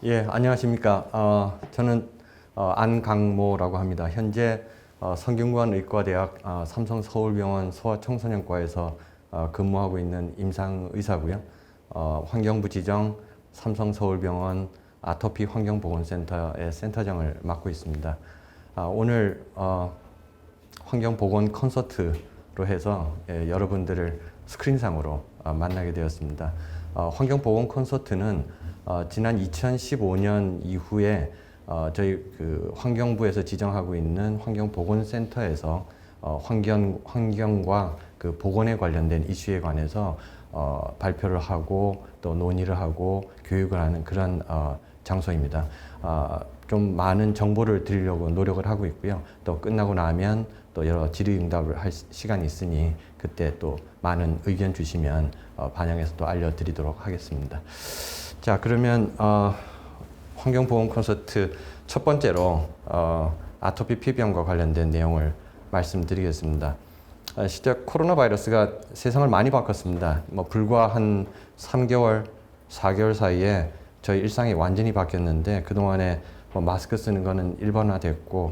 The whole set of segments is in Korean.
예, 안녕하십니까. 저는 안강모라고 합니다. 현재 성균관의과대학 삼성서울병원 소아청소년과에서 근무하고 있는 임상의사고요. 환경부 지정 삼성서울병원 아토피 환경보건센터의 센터장을 맡고 있습니다. 오늘 환경보건 콘서트로 해서 여러분들을 스크린상으로 만나게 되었습니다. 환경보건 콘서트는 지난 2015년 이후에 저희 환경부에서 지정하고 있는 환경보건센터에서 환경과 그 보건에 관련된 이슈에 관해서 발표를 하고 또 논의를 하고 교육을 하는 그런 장소입니다. 좀 많은 정보를 드리려고 노력을 하고 있고요. 또 끝나고 나면 또 여러 질의응답을 할 시간이 있으니 그때 또 많은 의견 주시면 반영해서 또 알려드리도록 하겠습니다. 자, 그러면 환경보건 콘서트 첫 번째로 아토피 피부염과 관련된 내용을 말씀드리겠습니다. 실제 코로나 바이러스가 세상을 많이 바꿨습니다. 불과 한 3개월, 4개월 사이에 저희 일상이 완전히 바뀌었는데 그동안에 마스크 쓰는 거는 일반화됐고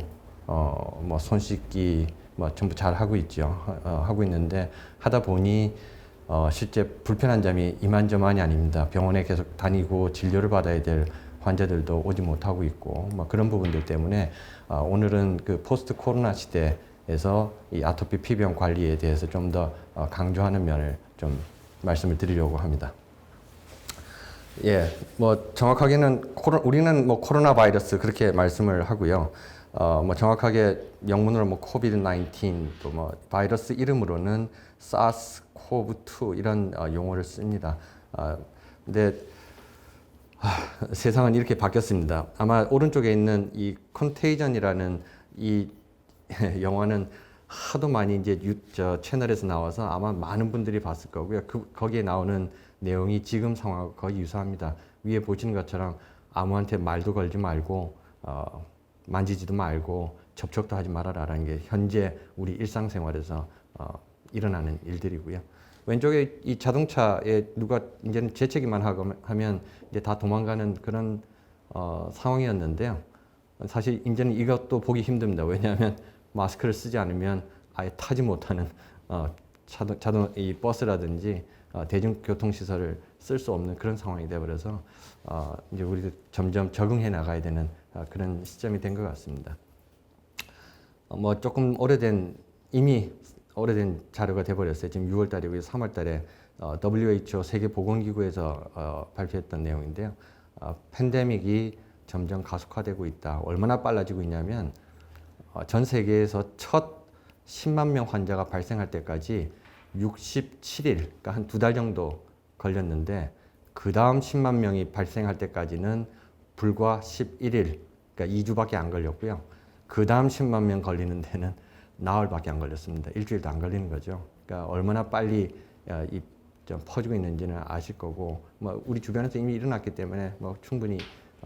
손 씻기 전부 잘 하고 있죠. 하고 있는데 하다 보니 실제 불편한 점이 이만저만이 아닙니다. 병원에 계속 다니고 진료를 받아야 될 환자들도 오지 못하고 있고 그런 부분들 때문에 오늘은 그 포스트 코로나 시대에서 이 아토피 피부염 관리에 대해서 좀 더 강조하는 면을 좀 말씀을 드리려고 합니다. 예, 정확하게는 우리는 코로나 바이러스 그렇게 말씀을 하고요. 정확하게 영문으로 코비드-19 또 바이러스 이름으로는 사스코브2 이런 용어를 씁니다. 근데 세상은 이렇게 바뀌었습니다. 아마 오른쪽에 있는 이 컨테이전이라는 이 영화는 하도 많이 이제 채널에서 나와서 아마 많은 분들이 봤을 거고요. 거기에 나오는 내용이 지금 상황과 거의 유사합니다. 위에 보시는 것처럼 아무한테 말도 걸지 말고 만지지도 말고 접촉도 하지 말아라라는 게 현재 우리 일상생활에서 일어나는 일들이고요. 왼쪽에 이 자동차에 누가 이제는 재채기만 하면 이제 다 도망가는 그런 상황이었는데요. 사실 이제는 이것도 보기 힘듭니다. 왜냐하면 마스크를 쓰지 않으면 아예 타지 못하는 이 버스라든지 대중교통시설을 쓸 수 없는 그런 상황이 되어버려서 이제 우리도 점점 적응해 나가야 되는 그런 시점이 된 것 같습니다. 조금 이미 오래된 자료가 돼버렸어요. 지금 6월 달이고 3월 달에 WHO 세계보건기구에서 발표했던 내용인데요. 팬데믹이 점점 가속화되고 있다. 얼마나 빨라지고 있냐면 전 세계에서 첫 10만 명 환자가 발생할 때까지 67일, 그러니까 한 2달 정도 걸렸는데 그 다음 10만 명이 발생할 때까지는 불과 11일, 그러니까 2주밖에 안 걸렸고요. 그 다음 10만 명 걸리는 데는 나흘밖에 안 걸렸습니다. 일주일도 안 걸리는 거죠. 그러니까 얼마나 빨리 좀 퍼지고 있는지는 아실 거고, 우리 주변에서 이미 일어났기 때문에 충분히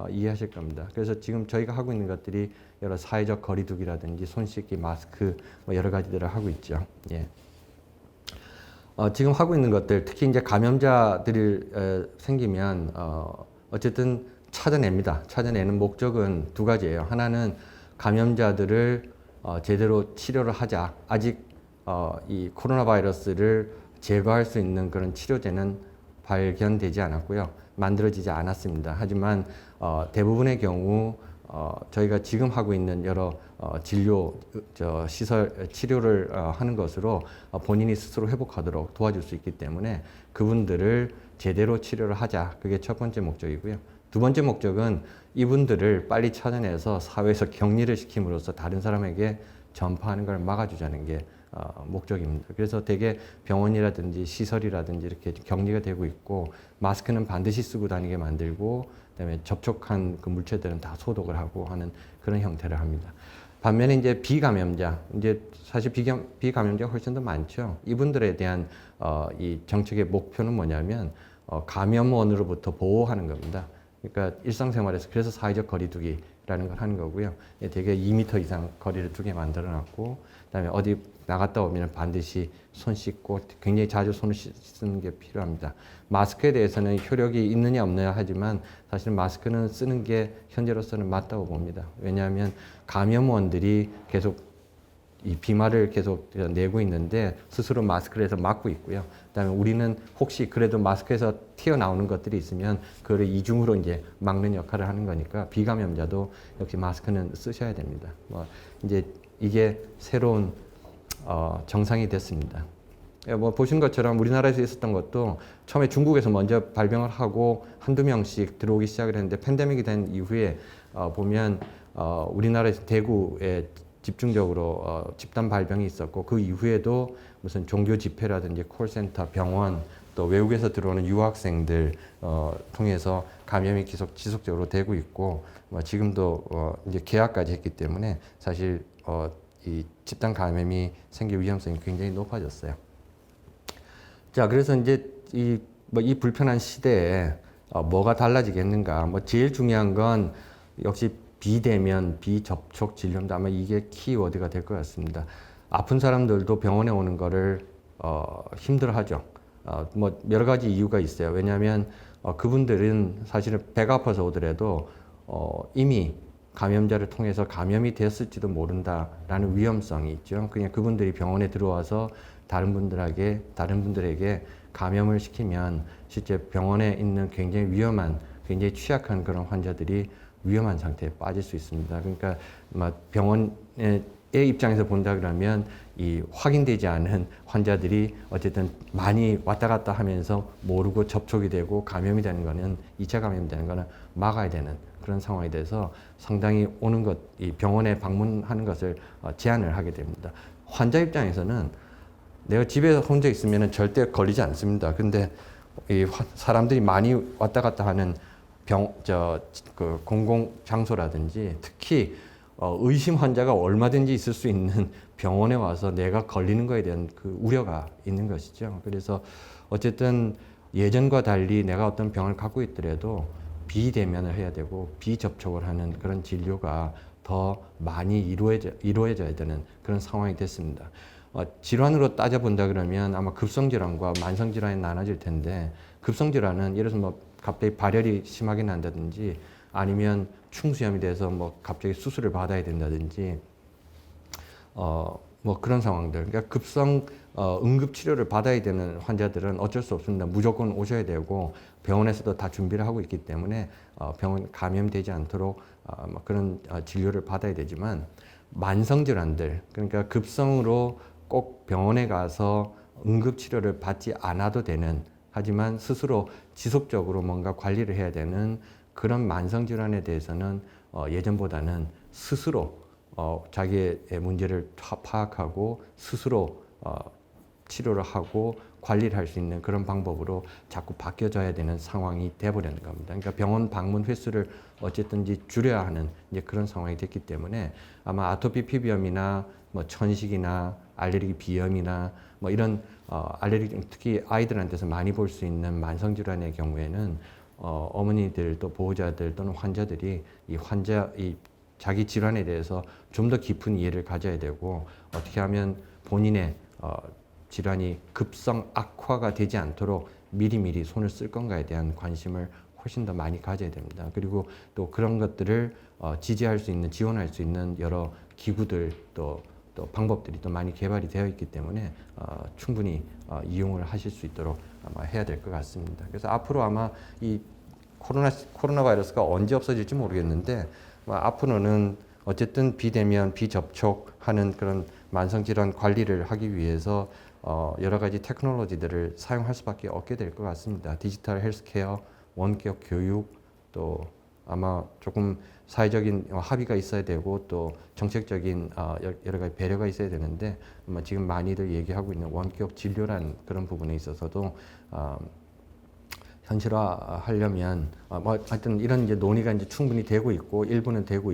이해하실 겁니다. 그래서 지금 저희가 하고 있는 것들이 여러 사회적 거리두기라든지 손 씻기, 마스크 여러 가지들을 하고 있죠. 예. 지금 하고 있는 것들, 특히 이제 감염자들이 생기면 어쨌든 찾아냅니다. 찾아내는 목적은 두 가지예요. 하나는 감염자들을 제대로 치료를 하자. 아직 이 코로나 바이러스를 제거할 수 있는 그런 치료제는 발견되지 않았고요. 만들어지지 않았습니다. 하지만 대부분의 경우 저희가 지금 하고 있는 여러 진료 시설 치료를 하는 것으로 본인이 스스로 회복하도록 도와줄 수 있기 때문에 그분들을 제대로 치료를 하자. 그게 첫 번째 목적이고요. 두 번째 목적은 이분들을 빨리 찾아내서 사회에서 격리를 시킴으로써 다른 사람에게 전파하는 걸 막아주자는 게 목적입니다. 그래서 대개 병원이라든지 시설이라든지 이렇게 격리가 되고 있고 마스크는 반드시 쓰고 다니게 만들고 그다음에 접촉한 그 물체들은 다 소독을 하고 하는 그런 형태를 합니다. 반면에 이제 비감염자, 이제 사실 비감염자가 훨씬 더 많죠. 이분들에 대한 이 정책의 목표는 뭐냐면 감염원으로부터 보호하는 겁니다. 그러니까 일상생활에서 그래서 사회적 거리두기 라는 걸 하는 거고요. 되게 2m 이상 거리를 두게 만들어 놨고, 그다음에 어디 나갔다 오면 반드시 손 씻고 굉장히 자주 손을 씻는 게 필요합니다. 마스크에 대해서는 효력이 있느냐 없느냐 하지만 사실 마스크는 쓰는 게 현재로서는 맞다고 봅니다. 왜냐하면 감염원들이 계속 이 비말을 계속 내고 있는데 스스로 마스크를 해서 막고 있고요. 그다음에 우리는 혹시 그래도 마스크에서 튀어나오는 것들이 있으면 그걸 이중으로 이제 막는 역할을 하는 거니까 비감염자도 역시 마스크는 쓰셔야 됩니다. 뭐 이제 이게 새로운 정상이 됐습니다. 뭐 보신 것처럼 우리나라에서 있었던 것도 처음에 중국에서 먼저 발병을 하고 한두 명씩 들어오기 시작을 했는데 팬데믹이 된 이후에 보면 우리나라에서 대구에 집중적으로 집단 발병이 있었고 그 이후에도 무슨 종교 집회라든지 콜센터, 병원 또 외국에서 들어오는 유학생들 통해서 감염이 계속 지속적으로 되고 있고 지금도 이제 개학까지 했기 때문에 사실 이 집단 감염이 생길 위험성이 굉장히 높아졌어요. 자, 그래서 이제 이 불편한 시대에 뭐가 달라지겠는가? 제일 중요한 건 역시 비대면, 비접촉 진료인데 아마 이게 키워드가 될 것 같습니다. 아픈 사람들도 병원에 오는 거를 힘들어하죠. 여러 가지 이유가 있어요. 왜냐하면 그분들은 사실은 배가 아파서 오더라도 이미 감염자를 통해서 감염이 됐을지도 모른다라는 위험성이 있죠. 그냥 그분들이 병원에 들어와서 다른 분들에게 감염을 시키면 실제 병원에 있는 굉장히 위험한, 굉장히 취약한 그런 환자들이 위험한 상태에 빠질 수 있습니다. 그러니까 병원의 입장에서 본다 그러면 이 확인되지 않은 환자들이 어쨌든 많이 왔다 갔다 하면서 모르고 접촉이 되고 감염이 되는 거는 2차 감염이 되는 거는 막아야 되는 그런 상황이 돼서 상당히 오는 것, 이 병원에 방문하는 것을 제한을 하게 됩니다. 환자 입장에서는 내가 집에서 혼자 있으면 절대 걸리지 않습니다. 근데 이 사람들이 많이 왔다 갔다 하는 그 공공 장소라든지 특히 의심 환자가 얼마든지 있을 수 있는 병원에 와서 내가 걸리는 거에 대한 그 우려가 있는 것이죠. 그래서 어쨌든 예전과 달리 내가 어떤 병을 갖고 있더라도 비대면을 해야 되고 비접촉을 하는 그런 진료가 더 많이 이루어져야 되는 그런 상황이 됐습니다. 질환으로 따져본다 그러면 아마 급성질환과 만성질환이 나눠질 텐데 급성질환은 예를 들어서 갑자기 발열이 심하게 난다든지 아니면 충수염이 돼서 갑자기 수술을 받아야 된다든지 그런 상황들. 그러니까 급성 응급 치료를 받아야 되는 환자들은 어쩔 수 없습니다. 무조건 오셔야 되고 병원에서도 다 준비를 하고 있기 때문에 병원 감염되지 않도록 그런 진료를 받아야 되지만 만성 질환들, 그러니까 급성으로 꼭 병원에 가서 응급 치료를 받지 않아도 되는, 하지만 스스로 지속적으로 뭔가 관리를 해야 되는 그런 만성 질환에 대해서는 예전보다는 스스로 자기의 문제를 파악하고 스스로 치료를 하고 관리를 할 수 있는 그런 방법으로 자꾸 바뀌어져야 되는 상황이 돼버리는 겁니다. 그러니까 병원 방문 횟수를 어쨌든지 줄여야 하는 이제 그런 상황이 됐기 때문에 아마 아토피 피부염이나 천식이나 알레르기 비염이나 이런 알레르기, 특히 아이들한테서 많이 볼 수 있는 만성 질환의 경우에는 어머니들 또 보호자들 또는 환자들이 이 자기 질환에 대해서 좀 더 깊은 이해를 가져야 되고 어떻게 하면 본인의 질환이 급성 악화가 되지 않도록 미리미리 손을 쓸 건가에 대한 관심을 훨씬 더 많이 가져야 됩니다. 그리고 또 그런 것들을 지지할 수 있는, 지원할 수 있는 여러 기구들 또 방법들이 또 많이 개발이 되어 있기 때문에 충분히 이용을 하실 수 있도록 아마 해야 될 것 같습니다. 그래서 앞으로 아마 이 코로나 바이러스가 언제 없어질지 모르겠는데 앞으로는 어쨌든 비대면, 비접촉하는 그런 만성질환 관리를 하기 위해서 여러 가지 테크놀로지들을 사용할 수밖에 없게 될 것 같습니다. 디지털 헬스케어, 원격 교육, 또 아마 조금 사회적인 합의가 있어야 되고 또 정책적인 여러 가지 배려가 있어야 되는데 지금 많이들 얘기하고 있는 원격 진료라는 그런 부분에 있어서도 현실화하려면 하여튼 이런 이제 논의가 이제 충분히 되고 있고 일부는 되고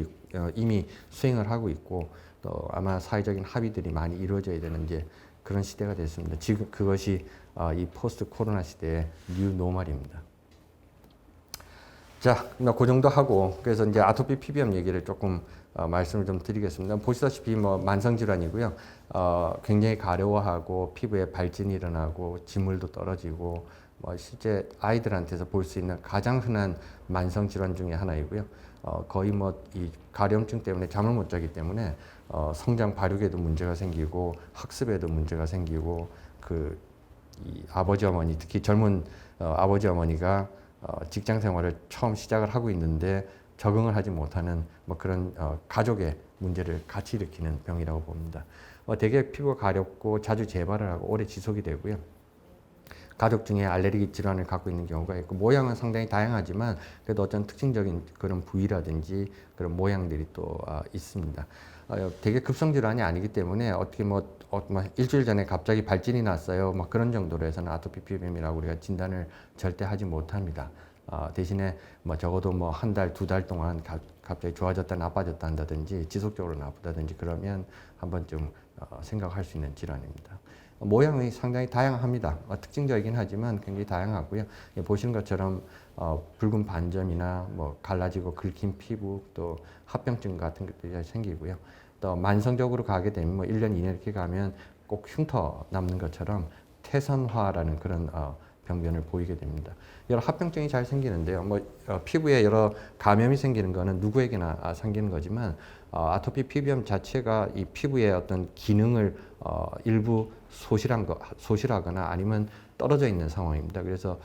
이미 수행을 하고 있고 또 아마 사회적인 합의들이 많이 이루어져야 되는 이제 그런 시대가 됐습니다. 지금 그것이 이 포스트 코로나 시대의 뉴 노멀입니다. 자, 그 정도 하고 그래서 이제 아토피 피부염 얘기를 조금 말씀을 좀 드리겠습니다. 보시다시피 뭐 만성 질환이고요. 굉장히 가려워하고 피부에 발진이 일어나고 진물도 떨어지고 뭐 실제 아이들한테서 볼 수 있는 가장 흔한 만성 질환 중에 하나이고요. 거의 뭐 이 가려움증 때문에 잠을 못 자기 때문에 성장 발육에도 문제가 생기고 학습에도 문제가 생기고 이 아버지 어머니 특히 젊은 아버지 어머니가 직장 생활을 처음 시작을 하고 있는데 적응을 하지 못하는 뭐 그런 가족의 문제를 같이 일으키는 병이라고 봅니다. 대개 피부가 가렵고 자주 재발을 하고 오래 지속이 되고요. 가족 중에 알레르기 질환을 갖고 있는 경우가 있고 모양은 상당히 다양하지만 그래도 어떤 특징적인 그런 부위라든지 그런 모양들이 또 있습니다. 되게 급성 질환이 아니기 때문에 어떻게 뭐 일주일 전에 갑자기 발진이 났어요. 뭐 그런 정도로 해서는 아토피 피부염이라고 우리가 진단을 절대 하지 못합니다. 대신에 뭐 적어도 뭐 한 달, 두 달 동안 갑자기 좋아졌다 나빠졌다 한다든지 지속적으로 나쁘다든지 그러면 한 번쯤 생각할 수 있는 질환입니다. 모양이 상당히 다양합니다. 특징적이긴 하지만 굉장히 다양하고요. 보시는 것처럼 붉은 반점이나 뭐 갈라지고 긁힌 피부 또 합병증 같은 것들이 생기고요. 또 만성적으로 가게 되면 뭐 1년, 2년 이렇게 가면 꼭 흉터 남는 것처럼 태선화라는 그런 병변을 보이게 됩니다. 여러 합병증이 잘 생기는데요. 뭐 피부에 여러 감염이 생기는 거는 누구에게나 생기는 거지만 아토피 피부염 자체가 이 피부의 어떤 기능을 일부 소실하거나 아니면 떨어져 있는 상황입니다. 그래서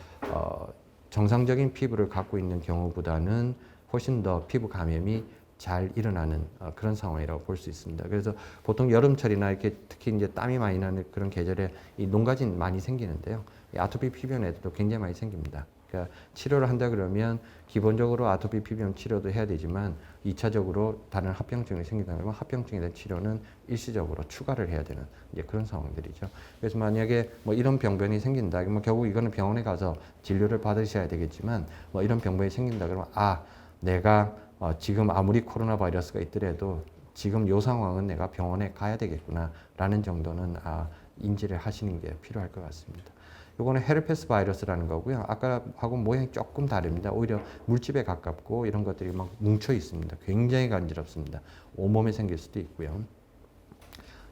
정상적인 피부를 갖고 있는 경우보다는 훨씬 더 피부 감염이 잘 일어나는 그런 상황이라고 볼 수 있습니다. 그래서 보통 여름철이나 이렇게 특히 이제 땀이 많이 나는 그런 계절에 이 농가진 많이 생기는데요. 이 아토피 피부염 애들도 굉장히 많이 생깁니다. 그러니까 치료를 한다 그러면 기본적으로 아토피 피부염 치료도 해야 되지만 2차적으로 다른 합병증이 생긴다면 합병증에 대한 치료는 일시적으로 추가를 해야 되는 이제 그런 상황들이죠. 그래서 만약에 뭐 이런 병변이 생긴다, 뭐 결국 이거는 병원에 가서 진료를 받으셔야 되겠지만 뭐 이런 병변이 생긴다 그러면 내가 지금 아무리 코로나 바이러스가 있더라도 지금 요 상황은 내가 병원에 가야 되겠구나라는 정도는 인지를 하시는 게 필요할 것 같습니다. 요거는 헤르페스 바이러스라는 거고요. 아까하고 모양이 조금 다릅니다. 오히려 물집에 가깝고 이런 것들이 막 뭉쳐 있습니다. 굉장히 간지럽습니다. 온몸에 생길 수도 있고요.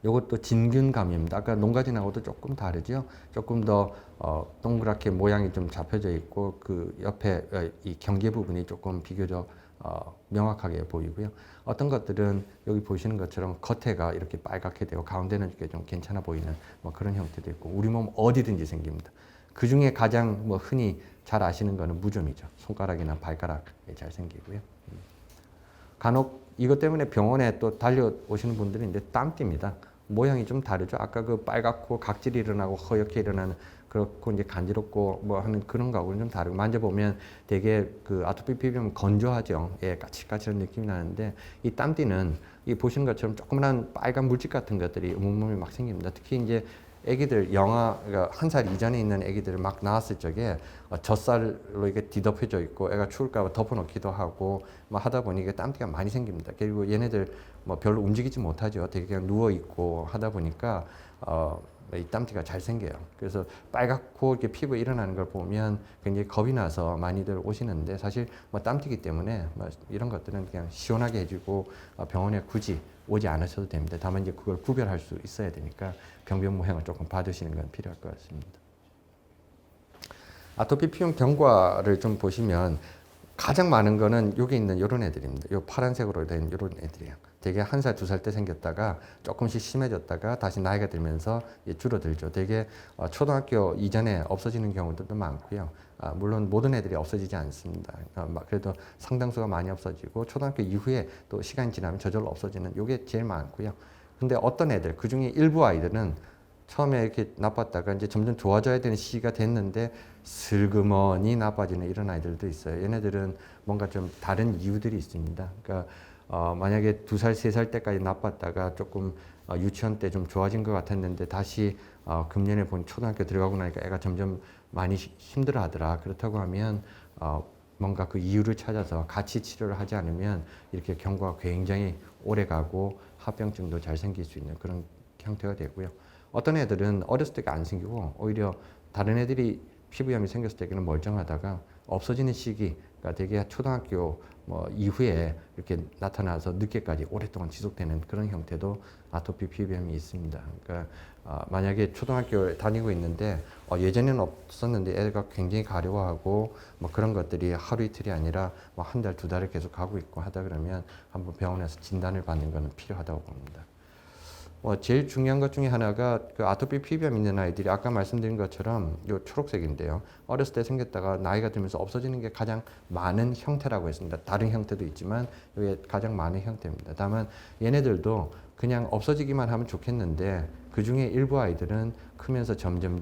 요것도 진균 감염입니다. 아까 농가진하고도 조금 다르죠. 조금 더 동그랗게 모양이 좀 잡혀져 있고 그 옆에 이 경계 부분이 조금 비교적 명확하게 보이고요. 어떤 것들은 여기 보시는 것처럼 겉에가 이렇게 빨갛게 되고 가운데는 이렇게 좀 괜찮아 보이는 뭐 그런 형태도 있고 우리 몸 어디든지 생깁니다. 그 중에 가장 뭐 흔히 잘 아시는 거는 무좀이죠. 손가락이나 발가락에 잘 생기고요. 간혹 이것 때문에 병원에 또 달려오시는 분들이 있는데 땀띠입니다. 모양이 좀 다르죠. 아까 그 빨갛고 각질이 일어나고 허옇게 일어나는 그렇고 이제 간지럽고 뭐 하는 그런 거하고는 좀 다르고 만져보면 되게 그 아토피 피부염 건조하죠. 예, 까칠까칠한 느낌이 나는데 이 땀띠는 이 보시는 것처럼 조그만한 빨간 물집 같은 것들이 온몸에 막 생깁니다. 특히 이제 애기들 그러니까 1살 이전에 있는 애기들 막 나왔을 적에 젖살로 이게 뒤덮여져 있고 애가 추울까봐 덮어놓기도 하고 막 하다 보니 이게 땀띠가 많이 생깁니다. 그리고 얘네들 뭐 별로 움직이지 못하죠. 되게 그냥 누워 있고 하다 보니까 이 땀띠가 잘 생겨요. 그래서 빨갛고 이렇게 피부에 일어나는 걸 보면 굉장히 겁이 나서 많이들 오시는데 사실 뭐 땀띠기 때문에 뭐 이런 것들은 그냥 시원하게 해주고 병원에 굳이 오지 않으셔도 됩니다. 다만 이제 그걸 구별할 수 있어야 되니까 병변 모양을 조금 봐두시는 건 필요할 것 같습니다. 아토피 피부염 경과를 좀 보시면 가장 많은 거는 여기 있는 이런 애들입니다. 요 파란색으로 된 이런 애들이에요. 되게 1살, 2살 때 생겼다가 조금씩 심해졌다가 다시 나이가 들면서 줄어들죠. 되게 초등학교 이전에 없어지는 경우들도 많고요. 물론 모든 애들이 없어지지 않습니다. 그래도 상당수가 많이 없어지고 초등학교 이후에 또 시간이 지나면 저절로 없어지는 이게 제일 많고요. 근데 어떤 애들, 그 중에 일부 아이들은 처음에 이렇게 나빴다가 이제 점점 좋아져야 되는 시기가 됐는데 슬그머니 나빠지는 이런 아이들도 있어요. 얘네들은 뭔가 좀 다른 이유들이 있습니다. 그러니까 만약에 2살, 3살 때까지 나빴다가 조금 유치원 때 좀 좋아진 것 같았는데 다시 금년에 본 초등학교 들어가고 나니까 애가 점점 많이 힘들어 하더라. 그렇다고 하면 뭔가 그 이유를 찾아서 같이 치료를 하지 않으면 이렇게 경과가 굉장히 오래 가고 합병증도 잘 생길 수 있는 그런 형태가 되고요. 어떤 애들은 어렸을 때가 안 생기고 오히려 다른 애들이 피부염이 생겼을 때는 멀쩡하다가 없어지는 시기가 되게 초등학교 뭐 이후에 이렇게 나타나서 늦게까지 오랫동안 지속되는 그런 형태도 아토피 피부염이 있습니다. 그러니까 만약에 초등학교에 다니고 있는데 예전에는 없었는데 애가 굉장히 가려워하고 뭐 그런 것들이 하루 이틀이 아니라 뭐 한 달, 두 달을 계속 가고 있고 하다 그러면 한번 병원에서 진단을 받는 것은 필요하다고 봅니다. 제일 중요한 것 중에 하나가 그 아토피 피부염 있는 아이들이 아까 말씀드린 것처럼 요 초록색인데요. 어렸을 때 생겼다가 나이가 들면서 없어지는 게 가장 많은 형태라고 했습니다. 다른 형태도 있지만 이게 가장 많은 형태입니다. 다만 얘네들도 그냥 없어지기만 하면 좋겠는데 그 중에 일부 아이들은 크면서 점점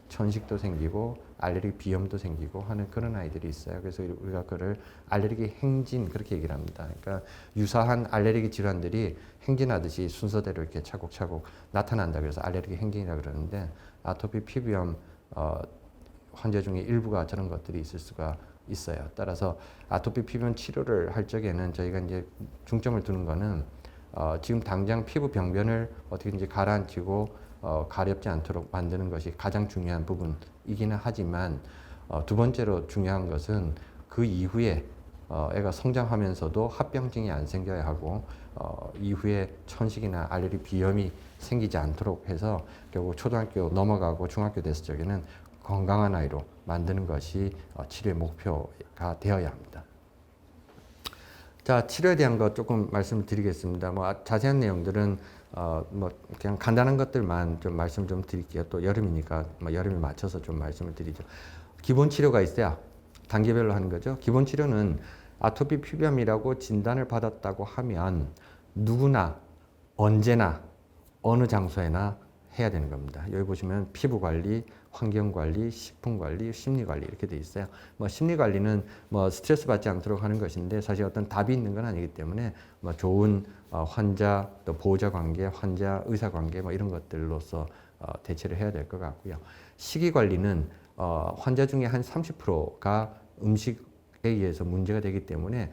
천식도 생기고 알레르기 비염도 생기고 하는 그런 아이들이 있어요. 그래서 우리가 그걸 알레르기 행진 그렇게 얘기를 합니다. 그러니까 유사한 알레르기 질환들이 행진하듯이 순서대로 이렇게 차곡차곡 나타난다 그래서 알레르기 행진이라 그러는데 아토피 피부염 환자 중에 일부가 저런 것들이 있을 수가 있어요. 따라서 아토피 피부염 치료를 할 적에는 저희가 이제 중점을 두는 거는 지금 당장 피부 병변을 어떻게든지 가라앉히고 가렵지 않도록 만드는 것이 가장 중요한 부분이기는 하지만 두 번째로 중요한 것은 그 이후에 애가 성장하면서도 합병증이 안 생겨야 하고 이후에 천식이나 알레르기 비염이 생기지 않도록 해서 결국 초등학교 넘어가고 중학교 됐을 적에는 건강한 아이로 만드는 것이 치료의 목표가 되어야 합니다. 자, 치료에 대한 것 조금 말씀을 드리겠습니다. 뭐 자세한 내용들은 뭐 그냥 간단한 것들만 좀 말씀 좀 드릴게요. 또 여름이니까 뭐 여름에 맞춰서 좀 말씀을 드리죠. 기본 치료가 있어야 단계별로 하는 거죠. 기본 치료는 아토피 피부염이라고 진단을 받았다고 하면 누구나 언제나 어느 장소에나 해야 되는 겁니다. 여기 보시면 피부 관리, 환경 관리, 식품 관리, 심리 관리 이렇게 돼 있어요. 뭐 심리 관리는 뭐 스트레스 받지 않도록 하는 것인데 사실 어떤 답이 있는 건 아니기 때문에 뭐 좋은 환자 또 보호자 관계, 환자 의사 관계 뭐 이런 것들로서 대처를 해야 될 것 같고요. 식이 관리는 환자 중에 한 30%가 음식에 의해서 문제가 되기 때문에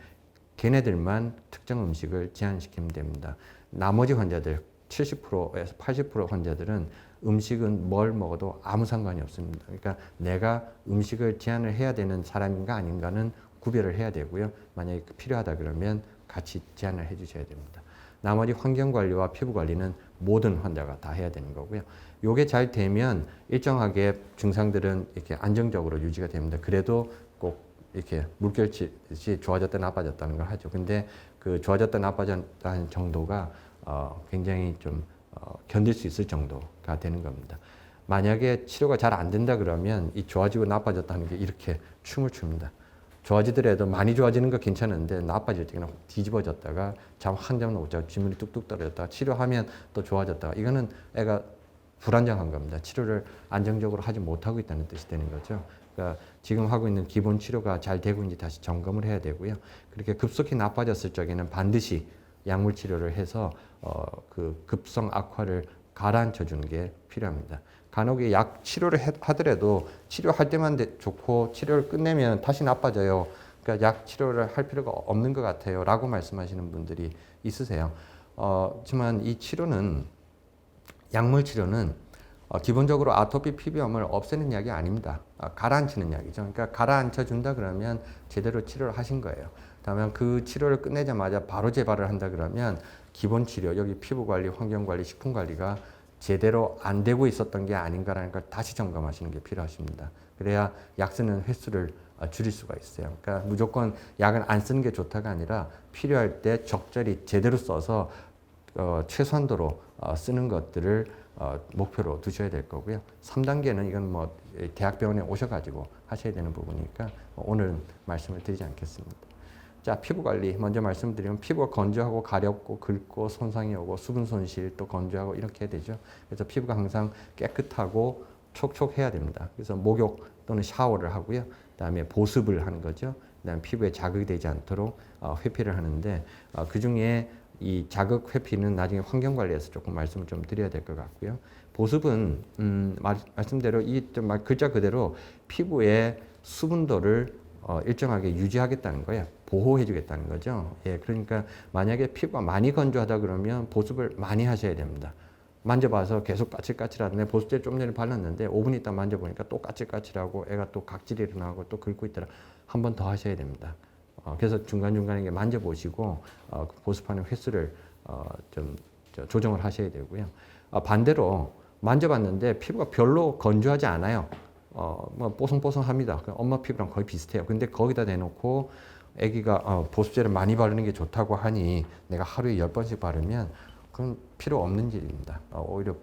걔네들만 특정 음식을 제한시키면 됩니다. 나머지 환자들 70%에서 80% 환자들은 음식은 뭘 먹어도 아무 상관이 없습니다. 그러니까 내가 음식을 제한을 해야 되는 사람인가 아닌가는 구별을 해야 되고요. 만약에 필요하다 그러면 같이 제한을 해 주셔야 됩니다. 나머지 환경관리와 피부관리는 모든 환자가 다 해야 되는 거고요. 요게 잘 되면 일정하게 증상들은 이렇게 안정적으로 유지가 됩니다. 그래도 꼭 이렇게 물결치듯이 좋아졌다 나빠졌다는 걸 하죠. 근데 그 좋아졌다 나빠졌다는 정도가 굉장히 좀 견딜 수 있을 정도가 되는 겁니다. 만약에 치료가 잘 안 된다 그러면 이 좋아지고 나빠졌다는 게 이렇게 춤을 춥니다. 좋아지더라도 많이 좋아지는 거 괜찮은데 나빠질 때 그냥 뒤집어졌다가 잠 한 잠 못 자고 지문이 뚝뚝 떨어졌다가 치료하면 또 좋아졌다가 이거는 애가 불안정한 겁니다. 치료를 안정적으로 하지 못하고 있다는 뜻이 되는 거죠. 그러니까 지금 하고 있는 기본 치료가 잘 되고 있는지 다시 점검을 해야 되고요. 그렇게 급속히 나빠졌을 적에는 반드시 약물 치료를 해서 그 급성 악화를 가라앉혀 주는 게 필요합니다. 간혹 약 치료를 하더라도 치료할 때만 좋고 치료를 끝내면 다시 나빠져요. 그러니까 약 치료를 할 필요가 없는 것 같아요. 라고 말씀하시는 분들이 있으세요. 하지만 이 치료는 약물 치료는 기본적으로 아토피 피부염을 없애는 약이 아닙니다. 가라앉히는 약이죠. 그러니까 가라앉혀 준다 그러면 제대로 치료를 하신 거예요. 다만 그 치료를 끝내자마자 바로 재발을 한다 그러면 기본 치료, 여기 피부 관리, 환경 관리, 식품 관리가 제대로 안 되고 있었던 게 아닌가라는 걸 다시 점검하시는 게 필요하십니다. 그래야 약 쓰는 횟수를 줄일 수가 있어요. 그러니까 무조건 약을 안 쓰는 게 좋다가 아니라 필요할 때 적절히 제대로 써서 최소한도로 쓰는 것들을 목표로 두셔야 될 거고요. 3단계는 이건 뭐 대학병원에 오셔가지고 하셔야 되는 부분이니까 오늘은 말씀을 드리지 않겠습니다. 자, 피부 관리 먼저 말씀드리면 피부가 건조하고 가렵고 긁고 손상이 오고 수분 손실 또 건조하고 이렇게 되죠. 그래서 피부가 항상 깨끗하고 촉촉해야 됩니다. 그래서 목욕 또는 샤워를 하고요. 그다음에 보습을 하는 거죠. 그다음에 피부에 자극이 되지 않도록 회피를 하는데 그 중에 이 자극 회피는 나중에 환경 관리에서 조금 말씀을 좀 드려야 될 것 같고요. 보습은 말씀대로 이 좀 글자 그대로 피부의 수분도를 일정하게 유지하겠다는 거예요. 보호해 주겠다는 거죠. 예, 그러니까 만약에 피부가 많이 건조하다 그러면 보습을 많이 하셔야 됩니다. 만져봐서 계속 까칠까칠하던데 보습제 좀 전에 발랐는데 5분 있다 만져보니까 또 까칠까칠하고 애가 또 각질이 일어나고 또 긁고 있더라. 한 번 더 하셔야 됩니다. 그래서 중간중간에 만져보시고 보습하는 횟수를 좀 조정을 하셔야 되고요. 반대로 만져봤는데 피부가 별로 건조하지 않아요. 뭐 뽀송뽀송합니다. 엄마 피부랑 거의 비슷해요. 근데 거기다 대놓고 아기가 보습제를 많이 바르는 게 좋다고 하니 내가 하루에 10번씩 바르면 그건 필요 없는 일입니다. 오히려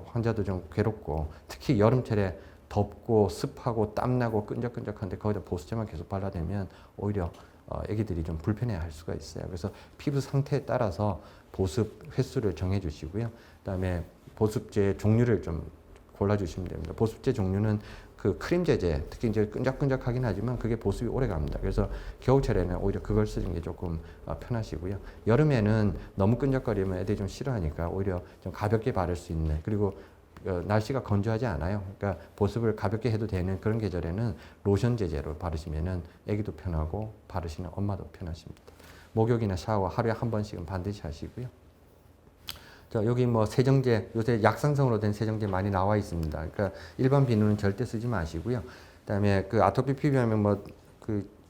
환자도 좀 괴롭고 특히 여름철에 덥고 습하고 땀나고 끈적끈적한데 거기다 보습제만 계속 발라대면 오히려 아기들이 좀 불편해할 수가 있어요. 그래서 피부 상태에 따라서 보습 횟수를 정해 주시고요. 그다음에 보습제 종류를 좀 골라주시면 됩니다. 보습제 종류는 그 크림 제제, 특히 이제 끈적끈적하긴 하지만 그게 보습이 오래 갑니다. 그래서 겨울철에는 오히려 그걸 쓰는 게 조금 편하시고요. 여름에는 너무 끈적거리면 애들이 좀 싫어하니까 오히려 좀 가볍게 바를 수 있는, 그리고 날씨가 건조하지 않아요. 그러니까 보습을 가볍게 해도 되는 그런 계절에는 로션 제제로 바르시면은 애기도 편하고 바르시는 엄마도 편하십니다. 목욕이나 샤워 하루에 한 번씩은 반드시 하시고요. 자, 여기 뭐 세정제, 요새 약산성으로 된 세정제 많이 나와 있습니다. 그러니까 일반 비누는 절대 쓰지 마시고요. 그다음에 그 아토피 피부하면 뭐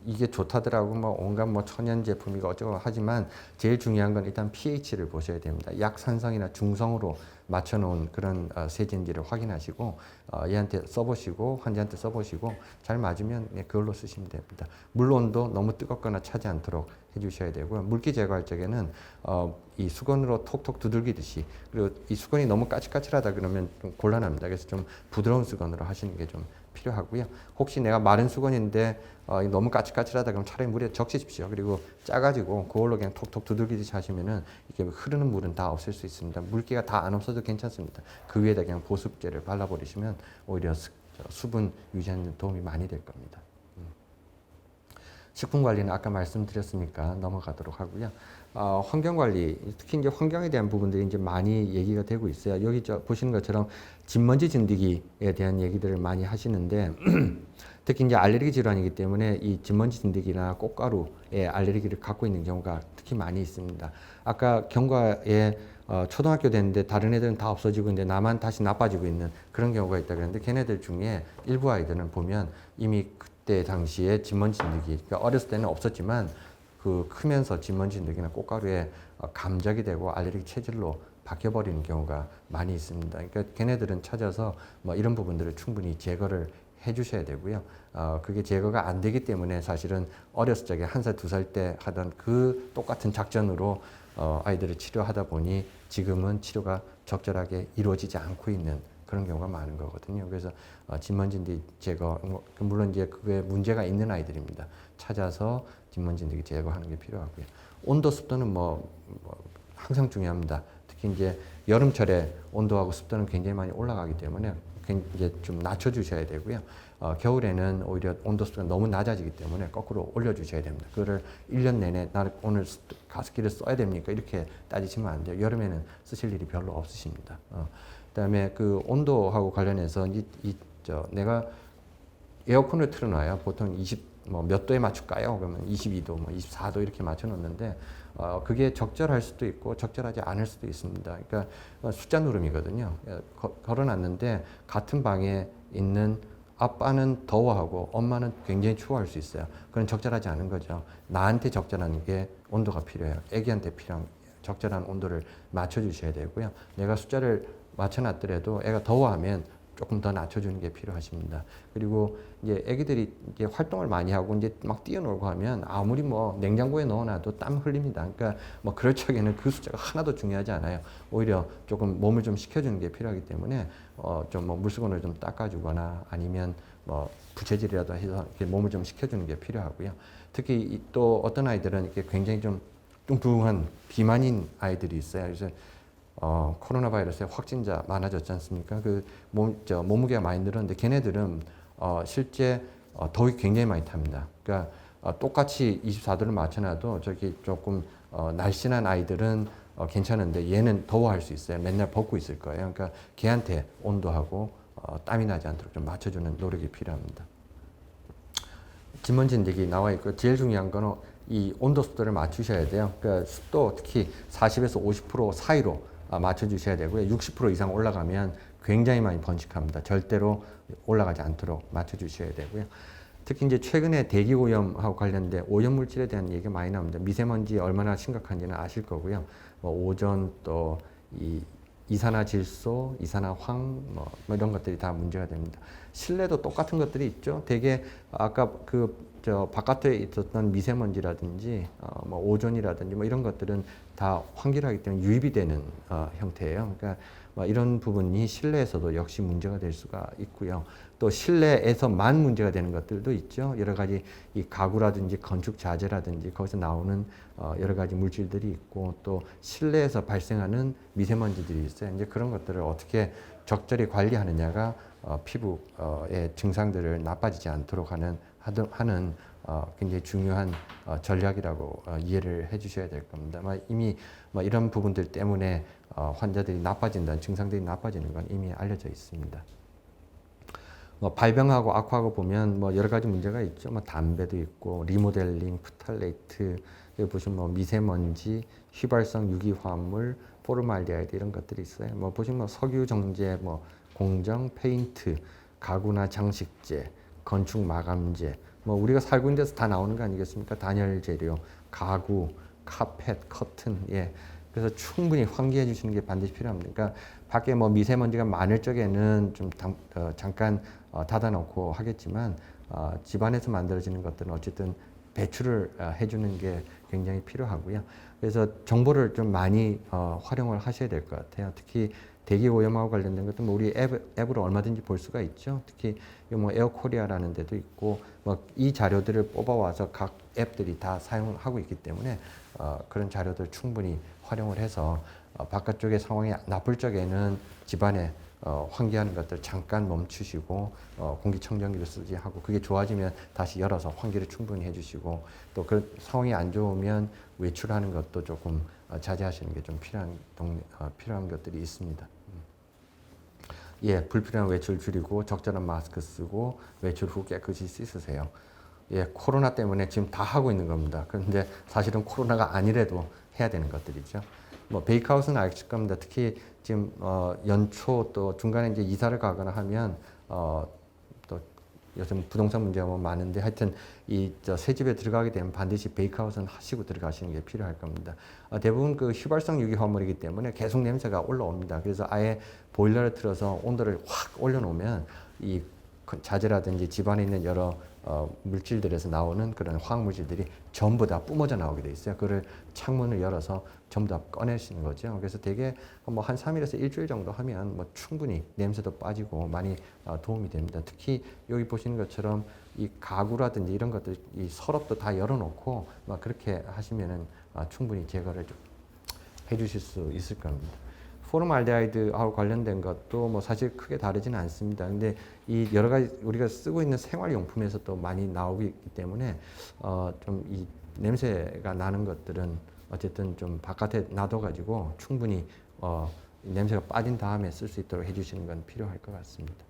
이게 좋다더라고 뭐 온갖 뭐 천연 제품이고 어쩌고 하지만 제일 중요한 건 일단 pH를 보셔야 됩니다. 약산성이나 중성으로 맞춰놓은 그런 세정제를 확인하시고 얘한테 써보시고 환자한테 써보시고 잘 맞으면 그걸로 쓰시면 됩니다. 물 온도 너무 뜨겁거나 차지 않도록 해주셔야 되고요. 물기 제거할 적에는 이 수건으로 톡톡 두들기듯이, 그리고 이 수건이 너무 까칠까칠하다 그러면 좀 곤란합니다. 그래서 좀 부드러운 수건으로 하시는 게 좀 필요하고요. 혹시 내가 마른 수건인데 너무 까칠까칠하다 그러면 차라리 물에 적시십시오. 그리고 짜가지고 그걸로 그냥 톡톡 두들기듯이 하시면은 이게 흐르는 물은 다 없앨 수 있습니다. 물기가 다 안 없어도 괜찮습니다. 그 위에다 그냥 보습제를 발라버리시면 오히려 수분 유지하는 데 도움이 많이 될 겁니다. 식품 관리는 아까 말씀드렸으니까 넘어가도록 하고요. 환경 관리, 특히 이제 환경에 대한 부분들이 이제 많이 얘기가 되고 있어요. 여기 보시는 것처럼 진먼지 진드기에 대한 얘기들을 많이 하시는데 특히 이제 알레르기 질환이기 때문에 이 진먼지 진드기나 꽃가루에 알레르기를 갖고 있는 경우가 특히 많이 있습니다. 아까 경과에 초등학교 됐는데 다른 애들은 다 없어지고 있는데 나만 다시 나빠지고 있는 그런 경우가 있다 그랬는데 걔네들 중에 일부 아이들은 보면 이미 그때 당시에 진먼지 진드기, 그러니까 어렸을 때는 없었지만 그 크면서 진먼지 진드기나 꽃가루에 감작이 되고 알레르기 체질로 바뀌어버리는 경우가 많이 있습니다. 그러니까 걔네들은 찾아서 뭐 이런 부분들을 충분히 제거를 해주셔야 되고요. 그게 제거가 안 되기 때문에 사실은 어렸을 적에 1살, 2살 때 하던 그 똑같은 작전으로 아이들을 치료하다 보니 지금은 치료가 적절하게 이루어지지 않고 있는 그런 경우가 많은 거거든요. 그래서 진먼지인드 제거, 물론 이제 그게 문제가 있는 아이들입니다. 찾아서 진먼지인드 제거하는 게 필요하고요. 온도 습도는 뭐 항상 중요합니다. 특히 이제 여름철에 온도하고 습도는 굉장히 많이 올라가기 때문에 이제 좀 낮춰주셔야 되고요. 겨울에는 오히려 온도 습도가 너무 낮아지기 때문에 거꾸로 올려주셔야 됩니다. 그거를 1년 내내 나는 오늘 가습기를 써야 됩니까? 이렇게 따지시면 안 돼요. 여름에는 쓰실 일이 별로 없으십니다. 그다음에 그 온도하고 관련해서 내가 에어컨을 틀어놔요. 보통 몇 도에 맞출까요? 그러면 22도, 24도 이렇게 맞춰놓는데 그게 적절할 수도 있고 적절하지 않을 수도 있습니다. 그러니까 숫자 누름이거든요. 걸어놨는데 같은 방에 있는 아빠는 더워하고 엄마는 굉장히 추워할 수 있어요. 그건 적절하지 않은 거죠. 나한테 적절한 게 온도가 필요해요. 애기한테 필요한 적절한 온도를 맞춰주셔야 되고요. 내가 숫자를 맞춰놨더라도 애가 더워하면 조금 더 낮춰주는 게 필요하십니다. 그리고 이제 애기들이 이제 활동을 많이 하고 이제 막 뛰어놀고 하면 아무리 뭐 냉장고에 넣어놔도 땀 흘립니다. 그러니까 뭐 그럴 적에는 그 숫자가 하나도 중요하지 않아요. 오히려 조금 몸을 좀 식혀주는 게 필요하기 때문에 좀 뭐 물수건을 좀 닦아주거나 아니면 뭐 부채질이라도 해서 이렇게 몸을 좀 식혀주는 게 필요하고요. 특히 또 어떤 아이들은 이렇게 굉장히 좀 뚱뚱한 비만인 아이들이 있어요. 그래서 코로나 바이러스의 확진자 많아졌지 않습니까? 몸무게가 많이 늘었는데 걔네들은 실제 더위 굉장히 많이 탑니다. 그러니까 똑같이 24도를 맞춰놔도 저기 조금 날씬한 아이들은 괜찮은데 얘는 더워할 수 있어요. 맨날 벗고 있을 거예요. 그러니까 걔한테 온도하고 땀이 나지 않도록 좀 맞춰주는 노력이 필요합니다. 진먼지인덱이 나와 있고 제일 중요한 거는 이 온도 습도를 맞추셔야 돼요. 그러니까 습도 특히 40에서 50% 사이로 맞춰주셔야 되고요. 60% 이상 올라가면 굉장히 많이 번식합니다. 절대로 올라가지 않도록 맞춰주셔야 되고요. 특히 이제 최근에 대기 오염하고 관련된 오염 물질에 대한 얘기가 많이 나옵니다. 미세먼지 얼마나 심각한지는 아실 거고요. 뭐 오존 또 이 이산화질소, 이산화황 뭐 이런 것들이 다 문제가 됩니다. 실내도 똑같은 것들이 있죠. 되게 아까 저 바깥에 있었던 미세먼지라든지 뭐 오존이라든지 뭐 이런 것들은 다 환기하기 때문에 유입이 되는 형태예요. 그러니까 뭐 이런 부분이 실내에서도 역시 문제가 될 수가 있고요. 또 실내에서만 문제가 되는 것들도 있죠. 여러 가지 이 가구라든지 건축 자재라든지 거기서 나오는 여러 가지 물질들이 있고 또 실내에서 발생하는 미세먼지들이 있어요. 이제 그런 것들을 어떻게 적절히 관리하느냐가 피부의 증상들을 나빠지지 않도록 하는 굉장히 중요한 전략이라고 이해를 해주셔야 될 겁니다. 이미 이런 부분들 때문에 환자들이 나빠진다는 증상들이 나빠지는 건 이미 알려져 있습니다. 발병하고 악화하고 보면 여러 가지 문제가 있죠. 담배도 있고 리모델링, 프탈레이트, 여기 보시면 미세먼지, 휘발성 유기화합물, 포르말데하이드 이런 것들이 있어요. 보시면 석유 정제, 공정, 페인트, 가구나 장식재, 건축 마감재, 우리가 살고 있는 데서 다 나오는 거 아니겠습니까? 단열 재료, 가구, 카펫, 커튼, 예. 그래서 충분히 환기해 주시는 게 반드시 필요합니다. 그러니까 밖에 미세먼지가 많을 적에는 좀 잠깐 닫아놓고 하겠지만 집안에서 만들어지는 것들은 어쨌든 배출을 해주는 게 굉장히 필요하고요. 그래서 정보를 좀 많이 활용을 하셔야 될 것 같아요. 특히 대기 오염하고 관련된 것도 우리 앱으로 얼마든지 볼 수가 있죠. 특히 에어코리아라는 데도 있고 이 자료들을 뽑아와서 각 앱들이 다 사용하고 있기 때문에 그런 자료들 충분히 활용을 해서 바깥쪽의 상황이 나쁠 적에는 집안에 환기하는 것들 잠깐 멈추시고 공기청정기를 쓰지 하고 그게 좋아지면 다시 열어서 환기를 충분히 해주시고 또 그 상황이 안 좋으면 외출하는 것도 조금 자제하시는 게 좀 필요한 것들이 있습니다. 예, 불필요한 외출 줄이고 적절한 마스크 쓰고 외출 후 깨끗이 씻으세요. 예, 코로나 때문에 지금 다 하고 있는 겁니다. 그런데 사실은 코로나가 아니래도 해야 되는 것들이죠. 베이크아웃은 아실 겁니다. 특히 지금 연초 또 중간에 이제 이사를 가거나 하면 또 요즘 부동산 문제가 많은데 하여튼 새 집에 들어가게 되면 반드시 베이크아웃은 하시고 들어가시는 게 필요할 겁니다. 대부분 그 휘발성 유기화물이기 때문에 계속 냄새가 올라옵니다. 그래서 아예 보일러를 틀어서 온도를 확 올려놓으면 이 자재라든지 집안에 있는 여러 물질들에서 나오는 그런 화학 물질들이 전부 다 뿜어져 나오게 돼 있어요. 그걸 창문을 열어서 전부 다 꺼내시는 거죠. 그래서 되게 한 3일에서 일주일 정도 하면 충분히 냄새도 빠지고 많이 도움이 됩니다. 특히 여기 보시는 것처럼 이 가구라든지 이런 것들, 이 서랍도 다 열어놓고 그렇게 하시면은 충분히 제거를 좀 해주실 수 있을 겁니다. 포름알데하이드하고 관련된 것도 사실 크게 다르지는 않습니다. 근데 이 여러 가지 우리가 쓰고 있는 생활용품에서 또 많이 나오기 때문에 좀 이 냄새가 나는 것들은 어쨌든 좀 바깥에 놔둬가지고 충분히 냄새가 빠진 다음에 쓸 수 있도록 해주시는 건 필요할 것 같습니다.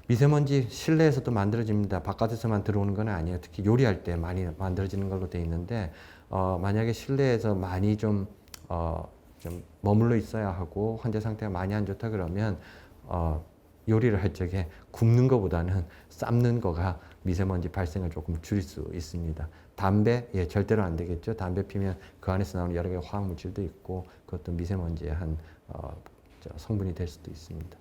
미세먼지 실내에서도 만들어집니다. 바깥에서만 들어오는 건 아니에요. 특히 요리할 때 많이 만들어지는 걸로 되어 있는데 만약에 실내에서 많이 좀 머물러 있어야 하고 환자 상태가 많이 안 좋다 그러면 요리를 할 적에 굽는 것보다는 삶는 거가 미세먼지 발생을 조금 줄일 수 있습니다. 담배, 예, 절대로 안 되겠죠. 담배 피면 그 안에서 나오는 여러 개의 화학 물질도 있고 그것도 미세먼지의 한 성분이 될 수도 있습니다.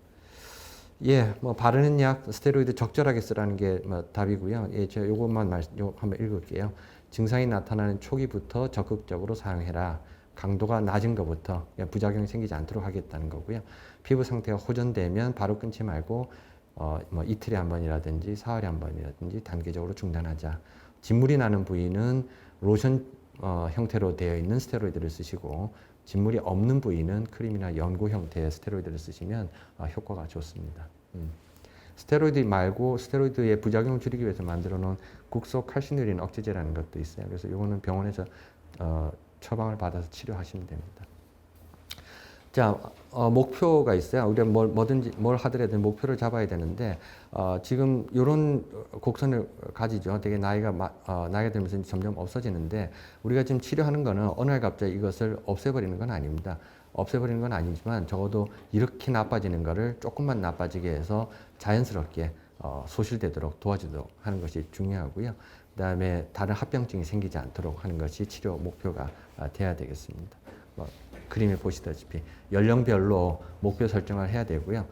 예, 바르는 약, 스테로이드 적절하게 쓰라는 게 답이고요. 예, 제가 요것만 한번 읽을게요. 증상이 나타나는 초기부터 적극적으로 사용해라. 강도가 낮은 것부터 부작용이 생기지 않도록 하겠다는 거고요. 피부 상태가 호전되면 바로 끊지 말고 이틀에 한 번이라든지 사흘에 한 번이라든지 단계적으로 중단하자. 진물이 나는 부위는 로션 형태로 되어 있는 스테로이드를 쓰시고 진물이 없는 부위는 크림이나 연고 형태의 스테로이드를 쓰시면 효과가 좋습니다. 스테로이드 말고 스테로이드의 부작용을 줄이기 위해서 만들어 놓은 국소칼시누린 억제제라는 것도 있어요. 그래서 이거는 병원에서 처방을 받아서 치료하시면 됩니다. 자, 목표가 있어요. 우리가 뭘 하더라도 목표를 잡아야 되는데, 지금 이런 곡선을 가지죠. 되게 나이가 들면서 점점 없어지는데, 우리가 지금 치료하는 거는 어느 날 갑자기 이것을 없애버리는 건 아닙니다. 없애버리는 건 아니지만 적어도 이렇게 나빠지는 거를 조금만 나빠지게 해서 자연스럽게 소실되도록 도와주도록 하는 것이 중요하고요. 그다음에 다른 합병증이 생기지 않도록 하는 것이 치료 목표가 돼야 되겠습니다. 그림에 보시다시피 연령별로 목표 설정을 해야 되고요.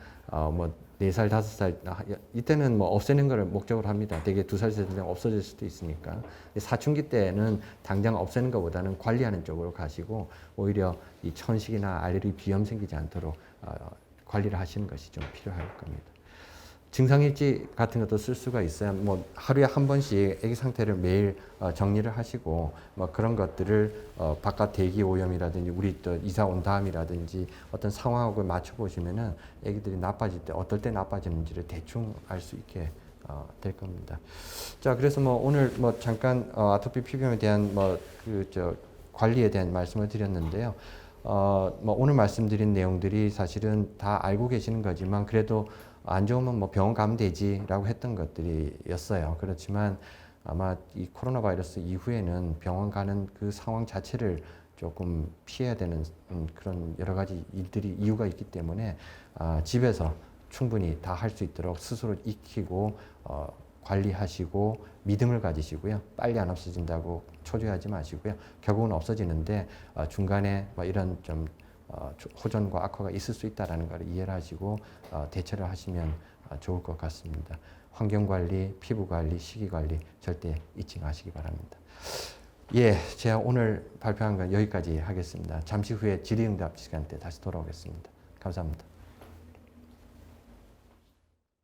4살, 5살, 이때는 없애는 것을 목적으로 합니다. 되게 2살, 3살 되면 없어질 수도 있으니까. 사춘기 때는 당장 없애는 것보다는 관리하는 쪽으로 가시고, 오히려 이 천식이나 알레르기 비염 생기지 않도록 관리를 하시는 것이 좀 필요할 겁니다. 증상일지 같은 것도 쓸 수가 있어요. 하루에 한 번씩 아기 상태를 매일 정리를 하시고, 그런 것들을 바깥 대기 오염이라든지 우리 또 이사 온 다음이라든지 어떤 상황하고 맞춰 보시면은 아기들이 나빠질 때 어떨 때 나빠지는지를 대충 알 수 있게 될 겁니다. 자, 그래서 오늘 잠깐 아토피 피부염에 대한 관리에 대한 말씀을 드렸는데요. 오늘 말씀드린 내용들이 사실은 다 알고 계시는 거지만 그래도 안 좋으면 병원 가면 되지라고 했던 것들이었어요. 그렇지만 아마 이 코로나 바이러스 이후에는 병원 가는 그 상황 자체를 조금 피해야 되는 그런 여러 가지 이유가 있기 때문에 집에서 충분히 다 할 수 있도록 스스로 익히고 관리하시고 믿음을 가지시고요. 빨리 안 없어진다고 초조해하지 마시고요. 결국은 없어지는데 중간에 이런 좀 호전과 악화가 있을 수 있다는 걸 이해를 하시고 대처를 하시면 좋을 것 같습니다. 환경관리, 피부관리, 식이관리 절대 잊지 마시기 바랍니다. 예, 제가 오늘 발표한 건 여기까지 하겠습니다. 잠시 후에 질의응답 시간 때 다시 돌아오겠습니다. 감사합니다.